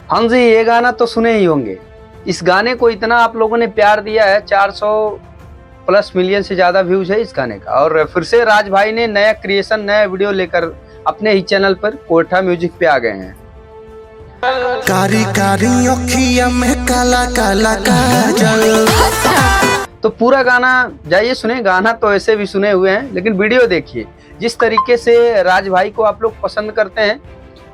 हाँ जी, ये गाना तो सुने ही होंगे। इस गाने को इतना आप लोगों ने प्यार दिया है, 400 प्लस मिलियन से ज्यादा व्यूज है इस गाने का। और फिर से राज भाई ने नया क्रिएशन, नया वीडियो लेकर अपने ही चैनल पर कोठा म्यूजिक पे आ गए हैं। कारी कारी अखियां में काला काला काजल। तो पूरा गाना जाइए सुने। गाना तो ऐसे भी सुने हुए हैं, लेकिन वीडियो देखिए। जिस तरीके से राज भाई को आप लोग पसंद करते हैं,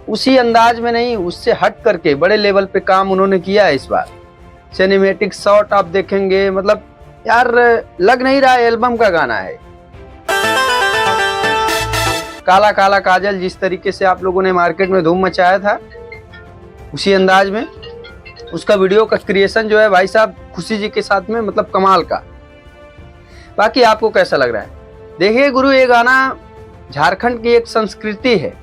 उसी अंदाज में नहीं, उससे हट करके बड़े लेवल पे काम उन्होंने किया है इस बार। सिनेमैटिक शॉट आप देखेंगे, मतलब यार लग नहीं रहा एल्बम का गाना है। काला काला काजल जिस तरीके से आप लोगों ने मार्केट में धूम मचाया था, उसी अंदाज में उसका वीडियो का क्रिएशन जो है भाई साहब खुशी जी के साथ में, मतलब कमाल का। बाकी आपको कैसा लग रहा है? देखिए गुरु, ये गाना झारखंड की एक संस्कृति है,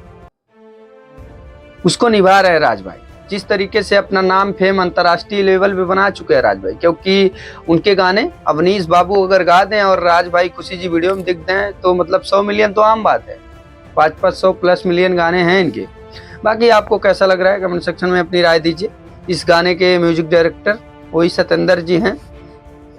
उसको निभा रहे राज भाई। जिस तरीके से अपना नाम फेम अंतर्राष्ट्रीय लेवल पे बना चुके हैं राज भाई, क्योंकि उनके गाने अवनीश बाबू अगर गा दें और राज भाई खुशी जी वीडियो में दिख दें तो मतलब 100 मिलियन तो आम बात है। 500 प्लस मिलियन गाने हैं इनके। बाकी आपको कैसा लग रहा है कमेंट सेक्शन में अपनी राय दीजिए। इस गाने के म्यूजिक डायरेक्टर वही सतेंद्र जी हैं।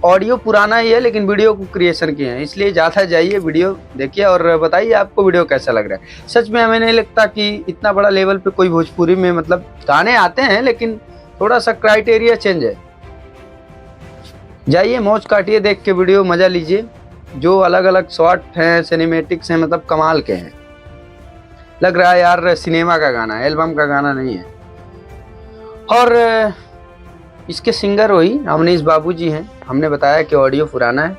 ऑडियो पुराना ही है, लेकिन वीडियो को क्रिएशन किए हैं, इसलिए ज़्यादा जाइए वीडियो देखिए और बताइए आपको वीडियो कैसा लग रहा है। सच में हमें नहीं लगता कि इतना बड़ा लेवल पे कोई भोजपुरी में, मतलब गाने आते हैं लेकिन थोड़ा सा क्राइटेरिया चेंज है। जाइए मौज काटिए, देख के वीडियो मजा लीजिए। जो अलग अलग शॉट हैं, सिनेमेटिक्स हैं, मतलब कमाल के हैं। लग रहा है यार सिनेमा का गाना, एल्बम का गाना नहीं है। और इसके सिंगर वही अवनीश बाबू जी हैं। हमने बताया कि ऑडियो पुराना है।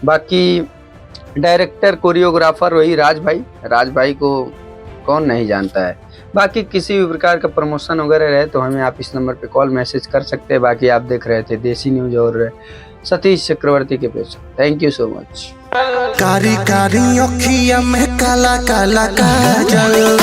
बाकी डायरेक्टर कोरियोग्राफर वही राज भाई। राज भाई को कौन नहीं जानता है। बाकी किसी भी प्रकार का प्रमोशन वगैरह रहे तो हमें आप इस नंबर पे कॉल मैसेज कर सकते हैं। बाकी आप देख रहे थे देसी न्यूज और सतीश चक्रवर्ती के page. Thank you so much. कारी कारी अखियां में काला काला काजल।